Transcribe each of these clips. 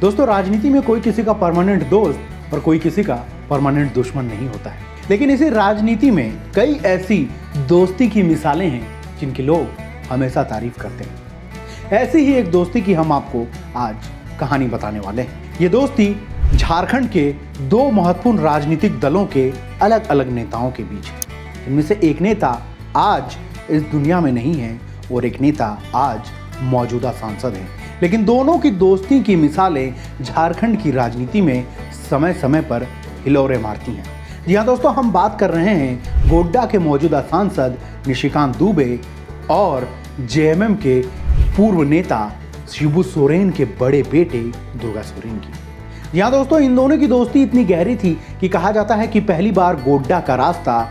दोस्तों, राजनीति में कोई किसी का परमानेंट दोस्त और कोई किसी का परमानेंट दुश्मन नहीं होता है, लेकिन इसी राजनीति में कई ऐसी दोस्ती की मिसालें हैं जिनकी लोग हमेशा तारीफ करते हैं। ऐसी ही एक दोस्ती की हम आपको आज कहानी बताने वाले हैं। ये दोस्ती झारखंड के दो महत्वपूर्ण राजनीतिक दलों के अलग अलग नेताओं के बीच है। इनमें से एक नेता आज इस दुनिया में नहीं है और एक नेता आज मौजूदा सांसद हैं, लेकिन दोनों की दोस्ती की मिसालें झारखंड की राजनीति में समय समय पर हिलोरे मारती हैं। जी हाँ दोस्तों, हम बात कर रहे हैं गोड्डा के मौजूदा सांसद निशिकांत दुबे और जेएमएम के पूर्व नेता शिबू सोरेन के बड़े बेटे दुर्गा सोरेन की। यहाँ दोस्तों, इन दोनों की दोस्ती इतनी गहरी थी कि कहा जाता है कि पहली बार गोड्डा का रास्ता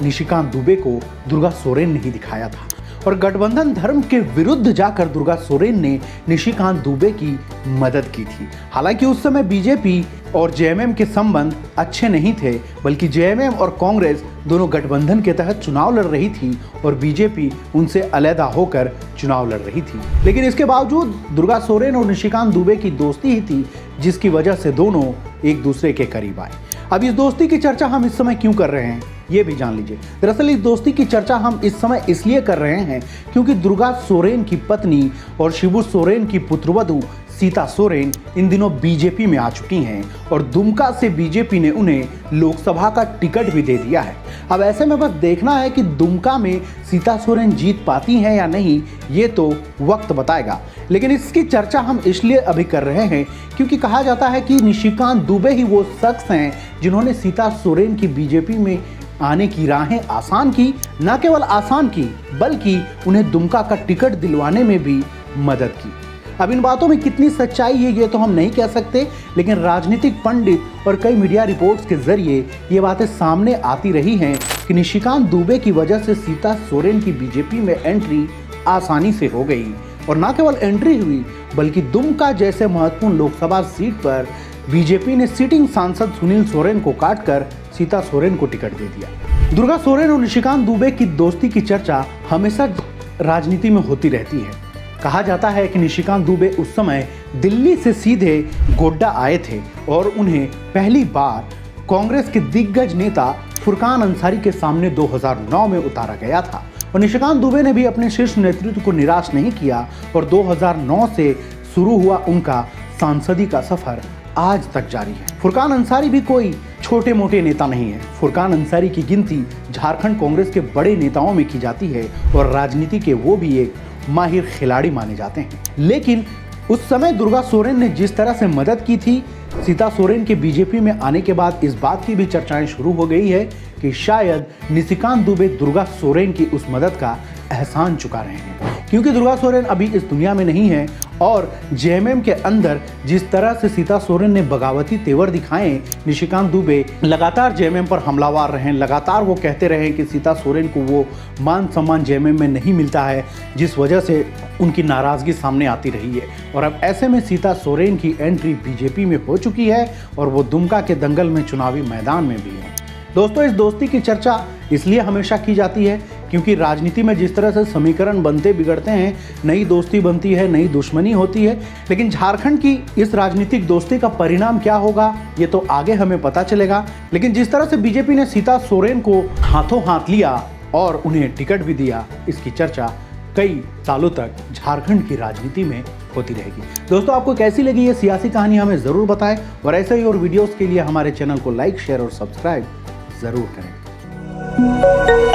निशिकांत दुबे को दुर्गा सोरेन ने ही दिखाया था और गठबंधन धर्म के विरुद्ध जाकर दुर्गा सोरेन ने निशिकांत दुबे की मदद की थी। हालांकि उस समय बीजेपी और जेएमएम के संबंध अच्छे नहीं थे, बल्कि जेएमएम और कांग्रेस दोनों गठबंधन के तहत चुनाव लड़ रही थी और बीजेपी उनसे अलहदा होकर चुनाव लड़ रही थी। लेकिन इसके बावजूद दुर्गा सोरेन और निशिकांत दुबे की दोस्ती ही थी जिसकी वजह से दोनों एक दूसरे के करीब आए। अब इस दोस्ती की चर्चा हम इस समय क्यों कर रहे हैं ये भी जान लीजिए। दरअसल इस दोस्ती की चर्चा हम इस समय इसलिए कर रहे हैं क्योंकि दुर्गा सोरेन की पत्नी और शिबू सोरेन की पुत्रवधू सीता सोरेन इन दिनों बीजेपी में आ चुकी हैं और दुमका से बीजेपी ने उन्हें लोकसभा का टिकट भी दे दिया है। अब ऐसे में बस देखना है कि दुमका में सीता सोरेन जीत पाती हैं या नहीं, ये तो वक्त बताएगा। लेकिन इसकी चर्चा हम इसलिए अभी कर रहे हैं क्योंकि कहा जाता है कि निशिकांत दुबे ही वो शख्स हैं जिन्होंने सीता सोरेन की बीजेपी में आने की राहें आसान की, न केवल आसान की बल्कि उन्हें दुमका का टिकट दिलवाने में भी मदद की। अब इन बातों में कितनी सच्चाई है ये तो हम नहीं कह सकते, लेकिन राजनीतिक पंडित और कई मीडिया रिपोर्ट्स के जरिए ये बातें सामने आती रही हैं कि निशिकांत दुबे की वजह से सीता सोरेन की बीजेपी में एंट्री आसानी से हो गई और न केवल एंट्री हुई बल्कि दुमका जैसे महत्वपूर्ण लोकसभा सीट पर बीजेपी ने सिटिंग सांसद सुनील सोरेन को काटकर सीता सोरेन को टिकट दे दिया। दुर्गा सोरेन और निशिकांत दुबे की दोस्ती की चर्चा हमेशा राजनीति में होती रहती है। कहा जाता है कि निशिकांत दुबे उस समय दिल्ली से सीधे गोड्डा आए थे और उन्हें पहली बार कांग्रेस के दिग्गज नेता फुरकान अंसारी के सामने 2009 में उतारा गया था और निशिकांत दुबे ने भी अपने शीर्ष नेतृत्व को निराश नहीं किया और 2009 से शुरू हुआ उनका सांसदी का सफर आज तक जारी है। फुरकान अंसारी भी कोई छोटे मोटे नेता नहीं है। फुरकान अंसारी की गिनती झारखंड कांग्रेस के बड़े नेताओं में की जाती है और राजनीति के वो भी एक माहिर खिलाड़ी माने जाते हैं। लेकिन उस समय दुर्गा सोरेन ने जिस तरह से मदद की थी, सीता सोरेन के बीजेपी में आने के बाद इस बात की भी चर्चाएं शुरू हो गई है कि शायद निशिकांत दुबे दुर्गा सोरेन की उस मदद का एहसान चुका रहे हैं, क्योंकि दुर्गा सोरेन अभी इस दुनिया में नहीं है और जेएमएम के अंदर जिस तरह से सीता सोरेन ने बगावती तेवर दिखाए, निशिकांत दुबे लगातार जेएमएम पर हमलावर रहे, लगातार वो कहते रहे कि सीता सोरेन को वो मान सम्मान जेएमएम में नहीं मिलता है, जिस वजह से उनकी नाराज़गी सामने आती रही है। और अब ऐसे में सीता सोरेन की एंट्री बीजेपी में हो चुकी है और वो दुमका के दंगल में चुनावी मैदान में भी है। दोस्तों, इस दोस्ती की चर्चा इसलिए हमेशा की जाती है क्योंकि राजनीति में जिस तरह से समीकरण बनते बिगड़ते हैं, नई दोस्ती बनती है, नई दुश्मनी होती है। लेकिन झारखंड की इस राजनीतिक दोस्ती का परिणाम क्या होगा ये तो आगे हमें पता चलेगा। लेकिन जिस तरह से बीजेपी ने सीता सोरेन को हाथों हाथ लिया और उन्हें टिकट भी दिया, इसकी चर्चा कई सालों तक झारखंड की राजनीति में होती रहेगी। दोस्तों, आपको कैसी लगी ये सियासी कहानी हमें ज़रूर बताएं और ऐसे ही और वीडियोस के लिए हमारे चैनल को लाइक, शेयर और सब्सक्राइब ज़रूर करें।